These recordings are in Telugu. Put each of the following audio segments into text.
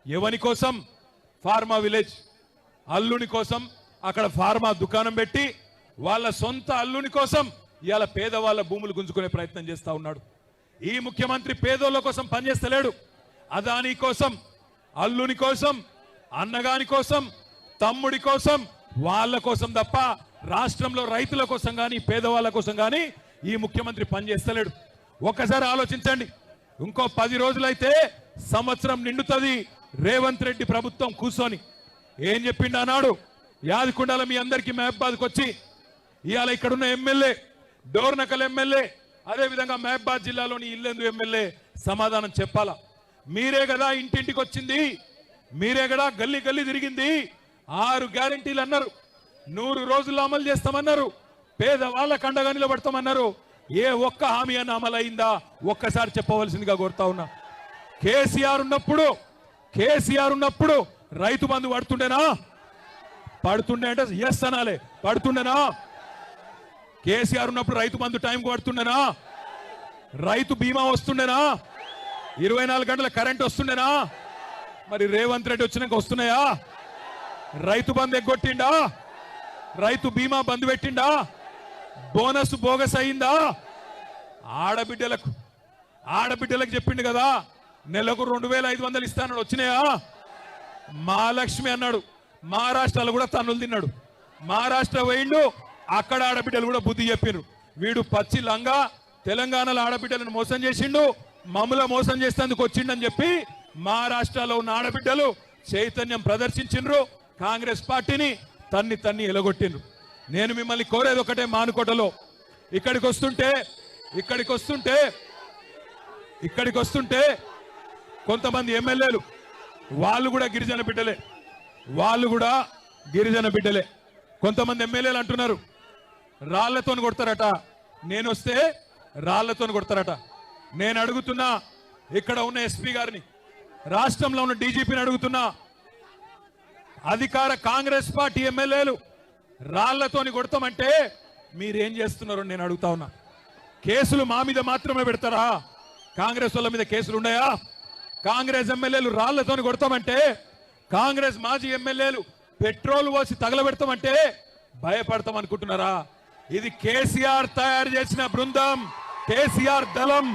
ఎవని కోసం? ఫార్మా విలేజ్ అల్లుని కోసం అక్కడ ఫార్మా దుకాణం పెట్టి వాళ్ళ సొంత అల్లుని కోసం ఇవాళ పేదవాళ్ళ భూములు గుంజుకునే ప్రయత్నం చేస్తా ఉన్నాడు. ఈ ముఖ్యమంత్రి పేదోళ్ళ కోసం పనిచేస్తలేడు. అదాని కోసం, అల్లుని కోసం, అన్నగాని కోసం, తమ్ముడి కోసం, వాళ్ళ కోసం తప్ప రాష్ట్రంలో రైతుల కోసం కానీ పేదవాళ్ళ కోసం కానీ ఈ ముఖ్యమంత్రి పనిచేస్తలేడు. ఒక్కసారి ఆలోచించండి. ఇంకో 10 రోజులైతే సంవత్సరం నిండుతుంది రేవంత్ రెడ్డి ప్రభుత్వం కూర్చొని. ఏం చెప్పిండు అన్నాడు? యాదకుండాల మీ అందరికీ మహబాద్కి వచ్చి ఇవాళ ఇక్కడున్న ఎమ్మెల్యే, డోర్నకల్ ఎమ్మెల్యే, అదేవిధంగా మహబాద్ జిల్లాలోని ఇల్లెందు ఎమ్మెల్యే సమాధానం చెప్పాలా. మీరే కదా ఇంటింటికి వచ్చింది, మీరే కదా గల్లీ గల్లీ తిరిగింది, 6 గ్యారెంటీలు అన్నారు, 100 రోజుల్లో అమలు చేస్తామన్నారు, పేదవాళ్ళకు అండగా నిలబడతామన్నారు. ఏ ఒక్క హామీ అన్న అమలు అయిందా? ఒక్కసారి చెప్పవలసిందిగా కోరుతా ఉన్నా. కేసీఆర్ ఉన్నప్పుడు రైతు బంధు పడుతుండేనా? పడుతుండే అంటే ఎస్ అనాలే. పడుతుండేనా? కేసీఆర్ ఉన్నప్పుడు రైతు బంధు టైంకి పడుతుండేనా? రైతు బీమా వస్తుండేనా? 24 గంటల కరెంట్ వస్తుండేనా? మరి రేవంత్ రెడ్డి వచ్చినాక వస్తున్నాయా? రైతు బంధు ఎగ్గొట్టిండా? రైతు బీమా బంధు పెట్టిండా? బోనస్ బోగస్ అయిందా? ఆడబిడ్డలకు చెప్పిండు కదా నెలకు 2500 ఇస్తానన్నాడు. వచ్చినాయా? మహాలక్ష్మి అన్నాడు. మహారాష్ట్రలో కూడా తన్నులు తిన్నాడు. మహారాష్ట్ర పోయిండు, అక్కడ ఆడబిడ్డలు కూడా బుద్ధి చెప్పిర్రు. వీడు పచ్చి లంగా తెలంగాణలో ఆడబిడ్డలను మోసం చేసిండు, మమ్మల మోసం చేసేందుకు వచ్చిండని చెప్పి మహారాష్ట్రలో ఉన్న ఆడబిడ్డలు చైతన్యం ప్రదర్శించిండ్రు. కాంగ్రెస్ పార్టీని తన్ని ఎలగొట్టిండ్రు. నేను మిమ్మల్ని కోరేది ఒకటే, మానుకోటలో ఇక్కడికి వస్తుంటే కొంతమంది ఎమ్మెల్యేలు వాళ్ళు కూడా గిరిజన బిడ్డలే. కొంతమంది ఎమ్మెల్యేలు అంటున్నారు రాళ్లతో కొడతారట, నేను వస్తే రాళ్లతో కొడతారట. నేను అడుగుతున్నా, ఇక్కడ ఉన్న ఎస్పీ గారిని, రాష్ట్రంలో ఉన్న డీజీపీని అడుగుతున్నా, అధికార కాంగ్రెస్ పార్టీ ఎమ్మెల్యేలు రాళ్లతోని కొడతామంటే మీరేం చేస్తున్నారో నేను అడుగుతా ఉన్నా. కేసులు మా మీద మాత్రమే పెడతారా? కాంగ్రెస్ వాళ్ళ మీద కేసులు ఉన్నాయా? కాంగ్రెస్ ఎమ్మెల్యేలు రాళ్లతోని కొడతామంటే, కాంగ్రెస్ మాజీ ఎమ్మెల్యేలు పెట్రోల్ పోసి తగలబెడతామంటే భయపడతాం అనుకుంటున్నారా? ఇది కేసీఆర్ తయారు చేసిన బృందం, కేసీఆర్ దళం.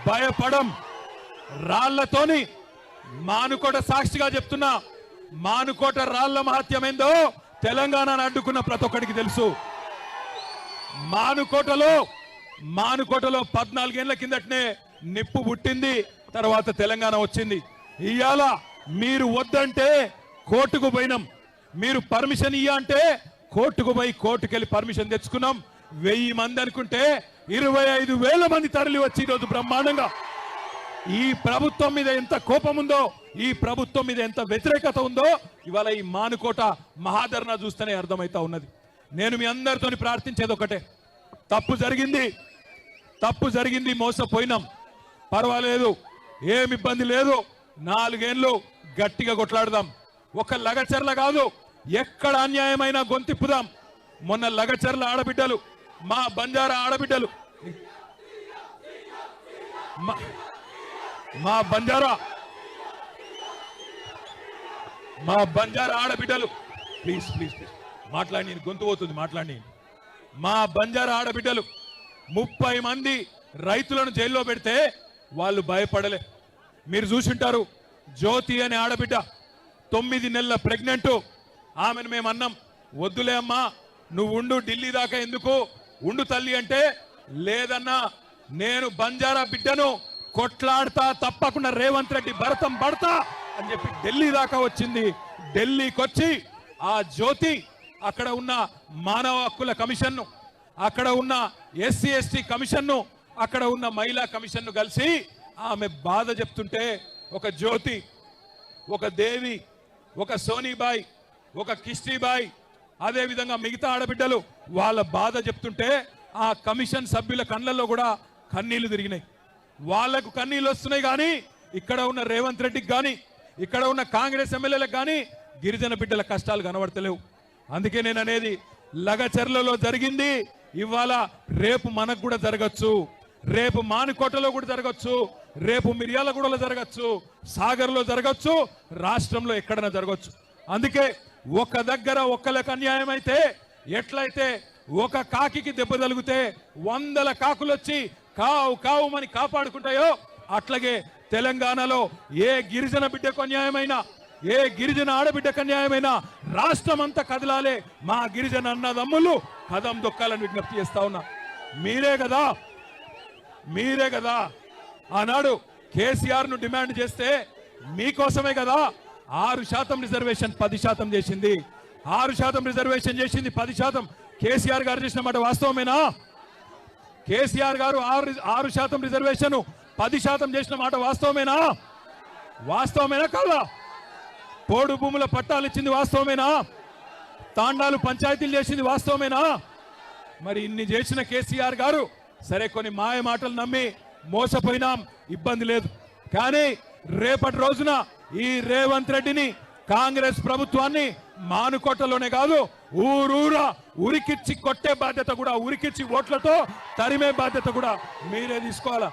భయపడం. రాళ్లతోని మానుకోట సాక్షిగా చెప్తున్నా, మానుకోట రాళ్ల మహత్యమేందో తెలంగాణను అడ్డుకున్న ప్రతి ఒక్కడికి తెలుసు. మానుకోటలో 14 ఏళ్ల కిందటనే నిప్పు పుట్టింది, తర్వాత తెలంగాణ వచ్చింది. ఇవాళ మీరు వద్దంటే కోర్టుకు పోయినాం, మీరు పర్మిషన్ ఇయ్య అంటే కోర్టుకు పోయి కోర్టుకెళ్ళి పర్మిషన్ తెచ్చుకున్నాం. 1000 మంది అనుకుంటే 25,000 మంది తరలి వచ్చి ఈరోజు బ్రహ్మాండంగా ఈ ప్రభుత్వం మీద ఎంత కోపం ఉందో, ఈ ప్రభుత్వం మీద ఎంత వ్యతిరేకత ఉందో ఇవాళ ఈ మానుకోట మహాధరణ చూస్తేనే అర్థమైతా ఉన్నది. నేను మీ అందరితో ప్రార్థించేది ఒకటే, తప్పు జరిగింది, మోసపోయినాం, పర్వాలేదు, ఏమి ఇబ్బంది లేదు, 4 ఏళ్ళు గట్టిగా కొట్లాడదాం. ఒక లగచర్ల కాదు, ఎక్కడ అన్యాయమైన గొంతిప్పుదాం. మొన్న లగచర్ల ఆడబిడ్డలు, మా బంజారా ఆడబిడ్డలు, మా బంజారా ఆడబిడ్డలు, ప్లీజ్ మాట్లాడి, గొంతు పోతుంది, మాట్లాడి. మా బంజారా ఆడబిడ్డలు 30 మంది రైతులను జైల్లో పెడితే వాళ్ళు భయపడలే. మీరు చూసింటారు, జ్యోతి అనే ఆడబిడ్డ 9 నెలల ప్రెగ్నెంట్. ఆమెను మేము అన్నాం, వద్దులే అమ్మా, నువ్వు ఉండు, ఢిల్లీ దాకా ఎందుకు, ఉండు తల్లి అంటే, లేదన్నా, నేను బంజారా బిడ్డను కొట్లాడతా, తప్పకుండా రేవంత్ రెడ్డి భరతం పడతా అని చెప్పి ఢిల్లీ దాకా వచ్చింది. ఢిల్లీకి వచ్చి ఆ జ్యోతి అక్కడ ఉన్న మానవ హక్కుల కమిషన్ను, అక్కడ ఉన్న ఎస్సీ ఎస్టీ కమిషన్ను, అక్కడ ఉన్న మహిళా కమిషన్ను కలిసి ఆమె బాధ చెప్తుంటే, ఒక జ్యోతి, ఒక దేవి, ఒక సోనీబాయి, ఒక కిష్టీబాయి, అదేవిధంగా మిగతా ఆడబిడ్డలు వాళ్ళ బాధ చెప్తుంటే ఆ కమిషన్ సభ్యుల కళ్ళల్లో కూడా కన్నీళ్లు తిరిగినాయి. వాళ్లకు కన్నీళ్ళు వస్తున్నాయి, కానీ ఇక్కడ ఉన్న రేవంత్ రెడ్డికి కానీ, ఇక్కడ ఉన్న కాంగ్రెస్ ఎమ్మెల్యేలకు కానీ గిరిజన బిడ్డల కష్టాలు కనబడతలేవు. అందుకే నేను అనేది, లగచర్లలో జరిగింది ఇవాళ రేపు మనకు కూడా జరగచ్చు, రేపు మానుకోటలో కూడా జరగచ్చు, రేపు మిర్యాలగూడలో జరగచ్చు, సాగర్లో జరగచ్చు, రాష్ట్రంలో ఎక్కడైనా జరగచ్చు. అందుకే ఒక దగ్గర ఒక్కలకు అన్యాయం అయితే ఎట్లయితే ఒక కాకికి దెబ్బ తగిలితే 100 కాకులు వచ్చి కావు కావుమని కాపాడుకుంటాయో అట్లాగే తెలంగాణలో ఏ గిరిజన బిడ్డకు అన్యాయమైనా, ఏ గిరిజన ఆడబిడ్డకు అన్యాయమైనా రాష్ట్రం అంతా కదలాలే. మా గిరిజన అన్నదమ్ములు కదం దొక్కాలని విజ్ఞప్తి చేస్తా ఉన్నా. మీరే కదా ఆనాడు కేసీఆర్ ను డిమాండ్ చేస్తే మీకోసమే కదా 6% రిజర్వేషన్ 10% చేసింది. 6% రిజర్వేషన్ చేసింది, 10% కేసీఆర్ గారు చేసిన మాట వాస్తవమేనా? కేసీఆర్ గారు 6% రిజర్వేషన్ 10% చేసిన మాట వాస్తవమేనా? వాస్తవమేనా కాదా? పోడు భూముల పట్టాలు ఇచ్చింది వాస్తవమేనా? తాండాలు పంచాయతీలు చేసింది వాస్తవమేనా? మరి ఇన్ని చేసిన కేసీఆర్ గారు సరే కొన్ని మాయ మాటలు నమ్మి మోసపోయినాం, ఇబ్బంది లేదు. కానీ రేపటి రోజున ఈ రేవంత్ రెడ్డిని, కాంగ్రెస్ ప్రభుత్వాన్ని మానుకోటలోనే కాదు ఊరూరా ఉరికిచ్చి కొట్టే బాధ్యత కూడా, ఉరికిచ్చి ఓట్లతో తరిమే బాధ్యత కూడా మీరే తీసుకోవాలా.